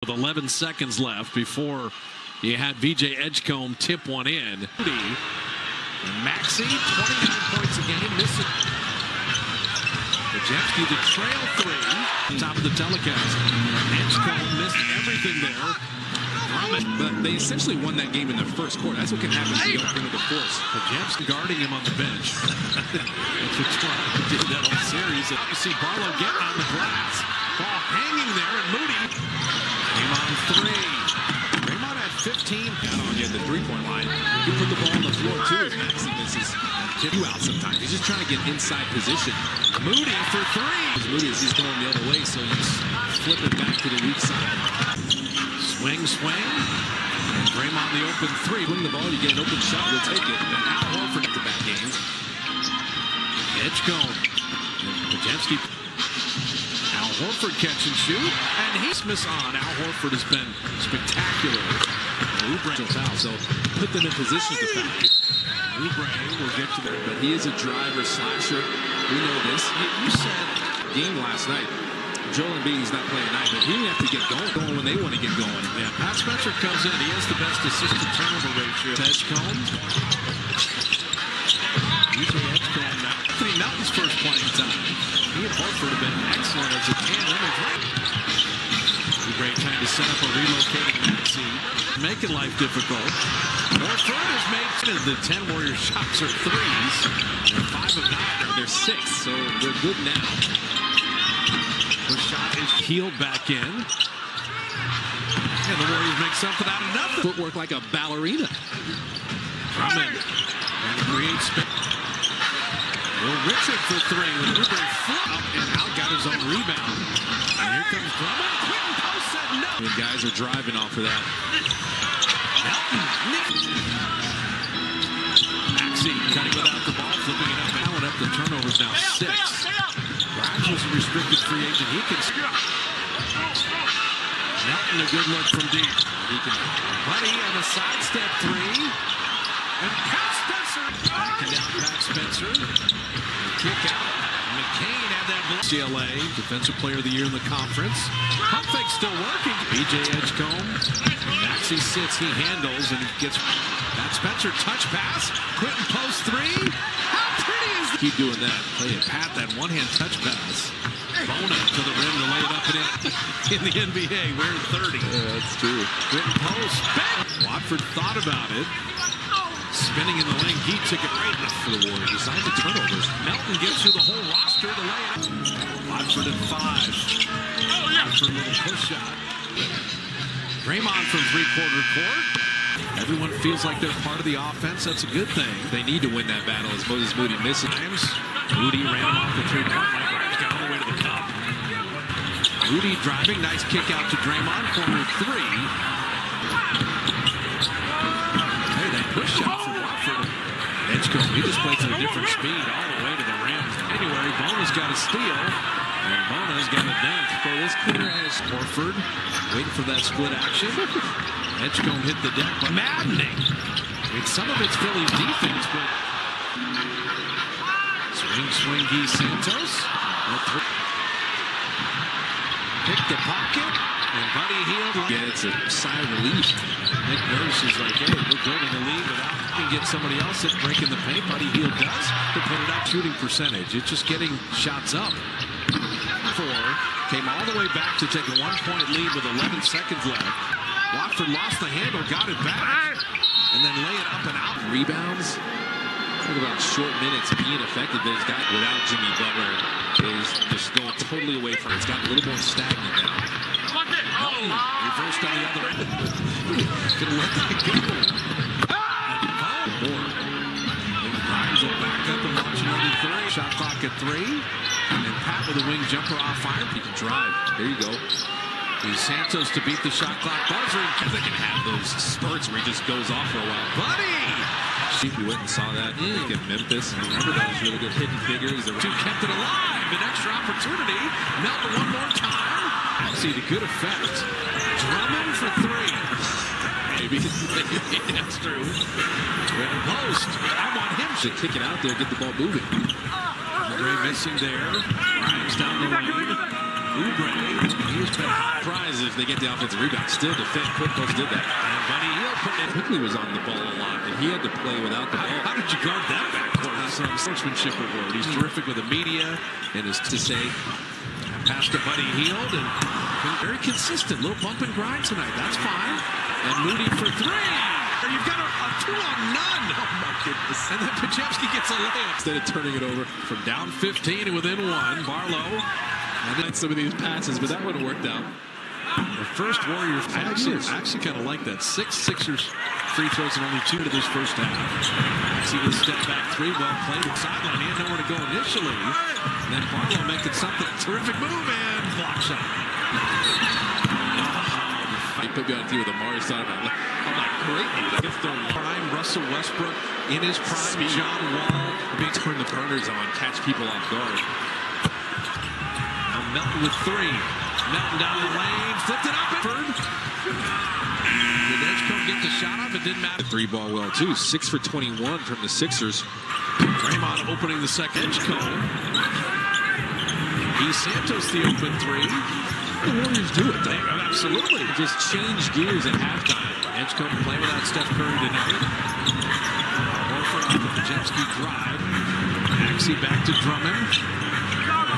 With 11 seconds left before you had VJ Edgecombe tip one in. Maxey, 29 points a game, missing. Pajemski the trail three, top of the telecast. Edgecombe missed everything there. But they essentially won that game in the first quarter. That's what can happen if you don't bring it to force. Pajemski guarding him on the bench. That's what Toronto did that whole series. You see Barlow get on the glass. Ball hanging there, and Moody came on three. Draymond at 15. Out on the three-point line. You put the ball on the floor, too, as Maxey misses. Tip you out sometimes. He's just trying to get inside position. Moody for three. Moody is he's going the other way, so you just flip it back to the weak side. Swing. And Draymond the open three. Win the ball, you get an open shot, you'll take it. And Al Horford at the back games. Edgecombe. Pajemski. Al Horford catch and shoot. And he's miss on. Al Horford has been spectacular. Oubre foul, so put them in position to foul. Oubre will get to there. But he is a driver, slasher. We know this. You said game last night. Joel Embiid's not playing tonight, but he didn't have to get going when they want to get going. Yeah, Pat Spencer comes in. He has the best assist-to-turnover ratio. Edgecombe. VJ Edgecombe now. Anthony Melton's first playing time. He and Horford have been excellent as a tandem. A great time to set up a relocating Maxey. Making life difficult. Horford has made the 10 Warrior shots are threes. They're 5 of 9. They're 6, so they're good now. The shot is healed back in. And the Warriors make something out of nothing. Footwork like a ballerina. Drummond. And creates space. Will Richard for three. With Oubre flip up and out, got his own rebound. And here comes Drummond. Quentin Post said no. And guys are driving off of that. Melton. Maxey cutting without the ball, flipping it up. Allen up. The turnovers now 6. Grimes was a restricted free agent. He can score. Melton a good look from deep. He can. Buddy on a sidestep three. And Pat Spencer. Backing down Pat Spencer. Kick out. McCain had that block. CLA, Defensive Player of the Year in the conference. Pump fake still working. VJ Edgecombe. Maxey sits, he handles, and gets Pat Spencer touch pass. Quentin Post three. How pretty is that? Keep doing that. Play it, Pat, that one-hand touch pass. Bona to the rim to lay it up and in the NBA. We're 30. Yeah, that's true. Quentin Post. Bang! Watford thought about it. Spinning in the lane, he took it right enough for the Warriors. Designed the turnovers. Melton gets through the whole roster to lay it up. Watford at 5. Watford a little push shot. Draymond from three-quarter court. Everyone feels like they're part of the offense. That's a good thing. They need to win that battle as Moses Moody misses. Moody ran him off the three-point line. Grimes got all the way to the cup. Moody driving. Nice kick out to Draymond. Corner three. Hey, that push shot from Watford. Edgecombe, he just plays at a different speed all the way to the rim. Anyway, Bona's got a steal. And Bona's got a dunk. So this corner has Horford waiting for that split action. Edgecombe hit the deck, but maddening. I mean, some of it's Philly's defense, but swing, Guy Santos. Pick the pocket, and Buddy Hield. Yeah, it's a sigh of relief. Nick Nurse is like, hey, we're building a lead without can get somebody else at breaking the paint. Buddy Hield does to put it up. Shooting percentage, it's just getting shots up. 4 came all the way back to take a 1-point lead with 11 seconds left. Watford lost the handle, got it back, and then lay it up and out. Rebounds. Talk about short minutes being effective. There's got without Jimmy Butler is just going totally away from it. It's got a little more stagnant now. Reversed on the other end. Gonna let that go. And Grimes will back up and launch another three. Shot clock at 3. And Pat with a wing jumper off fire. He can drive. There you go. He's Santos to beat the shot clock buzzer. They can have those spurts where he just goes off for a while. Buddy! We went and saw that in Memphis. And remember that was really good hitting figures. Two kept it alive. An extra opportunity. Melton one more time. See the good effect. Drummond for 3. Maybe. That's true. Quentin Post. I want him to kick it out there, get the ball moving. Gray missing there. Grimes down the lane. Oubre, he's been Surprised if they get the offensive rebound. Still defend. Quick Post did that. and Buddy Hield putting it. Quickly was on the ball a lot, and he had to play without the ball. How did you guard that backcourt? Some sportsmanship award. He's terrific with the media and his to say. Pass to Buddy Hield and been very consistent. Little bump and grind tonight. That's fine. And Moody for three. You've got a 2-on-none. Oh my goodness. And then Podziemski gets a layup. Instead of turning it over. From down 15 to within one. Barlow. And then some of these passes, but that would have worked out. The first Warriors. I actually kind of like that. 6 Sixers free throws and only 2 to this first half. See the step back three. Well played at sideline. He had nowhere to go initially. And then Barlow making something. Terrific move and block shot. He put me on through with Amari Stoudemire. I'm like, great. Gets thrown. Prime Russell Westbrook in his prime. Speed. John Wall. They turn the burners on, catch people off guard. Now Melton with three. Melton down the lane. Flipped it up. Did Edgecombe get the shot up? It didn't matter. Three ball well, too. 6 for 21 from the Sixers. Draymond opening the second. Edgecombe. E. Santos the open three. The Warriors do it, though. Absolutely. Just change gears at halftime. Edgecombe play without Steph Curry tonight. Horford off the Podziemski drive. Maxey back to Drummond.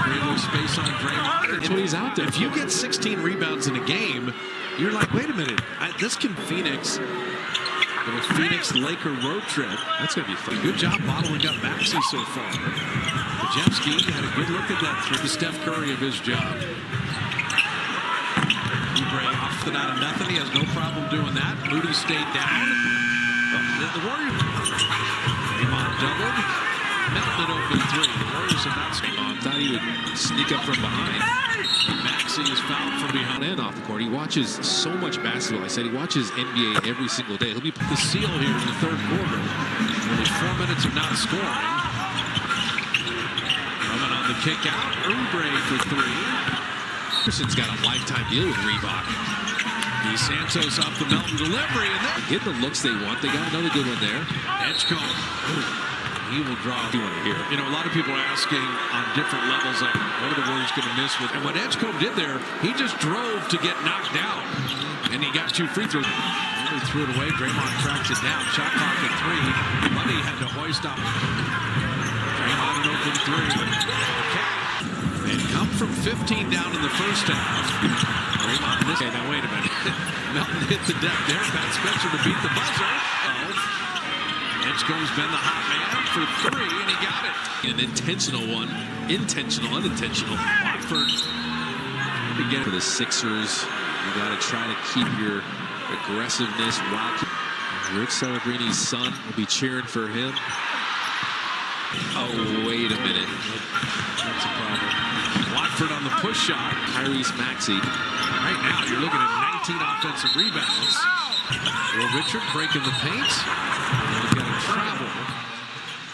Create a little space on Draymond. That's what he's out there. If you get 16 rebounds in a game, you're like, wait a minute. This can Phoenix. The Phoenix Laker road trip. That's going to be fun. Good job bottling up Maxey so far. Podziemski had a good look at that through the Steph Curry of his job. Oubre off the out of nothing. He has no problem doing that. Moody stayed down. The Warriors. Draymond doubled. Melton open three. The Warriors have not seen on. Thought he would sneak up from behind. Maxey is fouled from behind. And off the court. He watches so much basketball. I said he watches NBA every single day. He'll be The seal here in the third quarter. Only 4 minutes of not scoring. Coming on the kick out. Oubre for three. Anderson's got a lifetime deal with Reebok. E. Santos off the Melton delivery. And then Get the looks they want. They got another good one there. Edgecombe. He will draw. You want to hear. You know, a lot of people are asking on different levels, like, what are the Warriors going to miss with? And what Edgecombe did there, he just drove to get knocked down. And he got 2 free throws. He threw it away. Draymond tracks it down. Shot clock at 3. Buddy had to hoist up. Draymond an open 3. And come from 15 down in the first half. Draymond missed. Okay, now wait a minute. Melton hit the deck there. Pat Spencer to beat the buzzer. Edgecombe's been the hot man for 3, and he got it. An intentional one. Intentional, unintentional. Watford. Again, for the Sixers, you got to try to keep your aggressiveness while Rick Celebrini''s son will be cheering for him. Oh, wait a minute. That's a problem. Watford on the push shot. Tyrese Maxey. Right now, you're looking at 19 offensive rebounds. Will Richard breaking the paint. He's got to travel.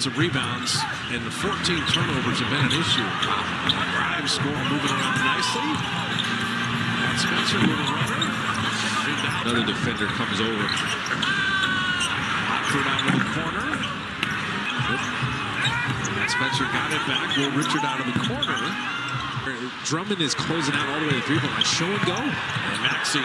Some rebounds, and the 14 turnovers have been an issue. Wow. Grimes score moving around nicely. Pat Spencer, little runner. Another defender comes over. Watford out of the corner. Pat Spencer got it back. Will Richard out of the corner. Drummond is closing out all the way to the three-point line. Show and go. And Maxey.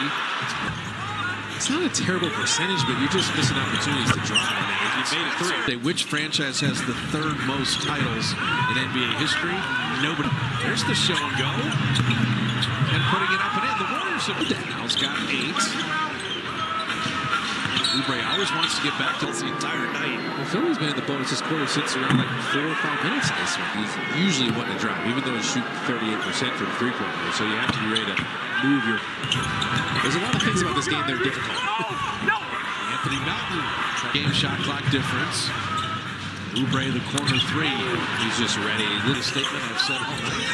It's not a terrible percentage, but you're just missing opportunities to drive. I mean, you made it through. Which franchise has the 3rd most titles in NBA history? Nobody. There's the show and go. And putting it up and in. The Warriors have now's got 8. Oubre always wants to get back to the entire night. Well, Philly's been in the bonus this quarter since around like 4 or 5 minutes in this one. He's usually wanting to drive, even though he's shooting 38% from three-point range. So you have to be ready to move your... There's a lot of things about this game that are difficult. Anthony Melton, game shot clock difference. Oubre the corner 3. He's just ready. The statement I've said all night.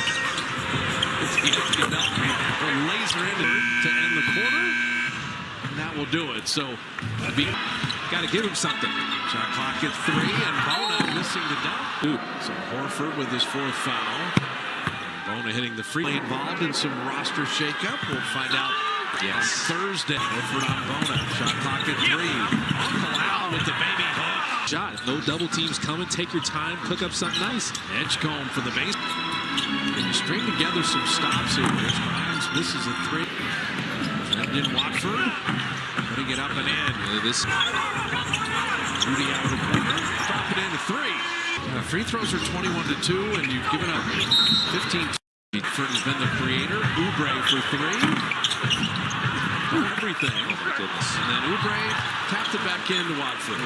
It's Anthony Melton. A laser in to end the quarter. And that will do it. So, got to give him something. Shot clock at 3, and Bona missing the dunk. So Horford with his 4th foul. Bona hitting the free. Involved in some roster shakeup. We'll find out on Thursday. Horford on Bona. Shot clock at 3. Uncle Al with the baby hook. Shot. No double teams coming. Take your time. Cook up something nice. Edgecombe for the base. Can you string together some stops here? Grimes misses a three. Brendan Watford putting it up and in. This Rudy out of the corner. Drop it in to three. Free throws are 21-2, and you've given up 15. Ford has been the creator. Oubre for three. Everything. Oh my goodness. And then Oubre tapped it back into Watford.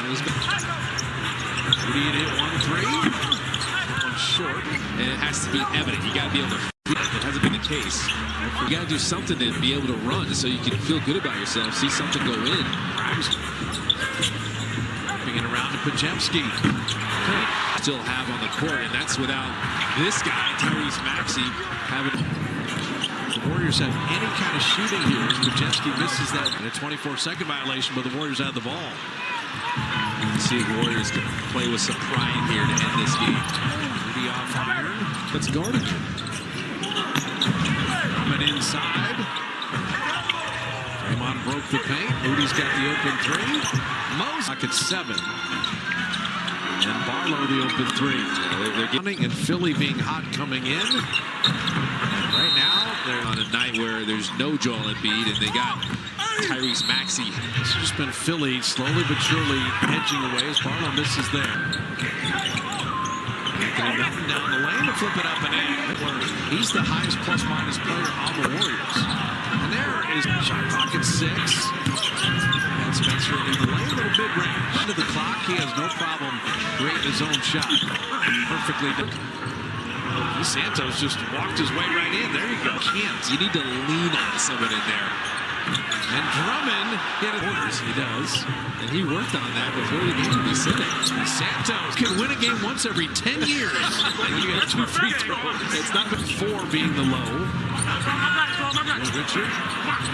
Rudy had hit 1-3. One short. And it has to be evident. You got to be able to. It hasn't been the case. You got to do something to be able to run so you can feel good about yourself. See something go in. Bring it around to Pajemski. Still have on the court, and that's without this guy, Tyrese Maxey, having. The Warriors have any kind of shooting here. Pajemski misses that. And a 24-second violation, but the Warriors have the ball. You see the Warriors can play with some pride here to end this game. Rudy off iron. Let's guard him. Coming inside. Draymond broke the paint. Rudy's got the open three. Mose at 7. And Barlow the open three. They're getting and Philly being hot coming in. Right now they're on a night where there's no Joel Embiid and they got Tyrese Maxey. It's just been Philly slowly but surely edging away as Barlow misses there. Anthony Melton down the lane to flip it up and in. He's the highest plus-minus player on the Warriors. And there is shot clock at 6. And Spencer in the lane, little mid-range. Into the clock, he has no problem creating his own shot. Perfectly done. Santos just walked his way right in. There you go. Can't. You need to lean on someone in there. And Drummond hit it. He does. And he worked on that before the game. He said it. Santos can win a game once every 10 years. And you got 2 free throws. It's not 4 being the low. Richard.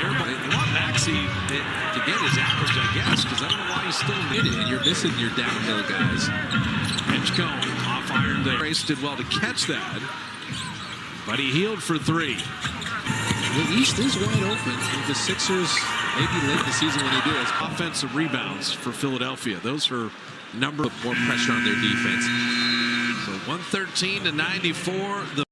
Everybody want Maxey to get his average, I guess, because I don't know why he's still in it. And you're missing your downhill guys. Edgecombe off iron there. Grace did well to catch that, but he healed for 3. The East is wide open. The Sixers, maybe late in the season when they do it. Offensive rebounds for Philadelphia. Those are more pressure on their defense. So 113-94.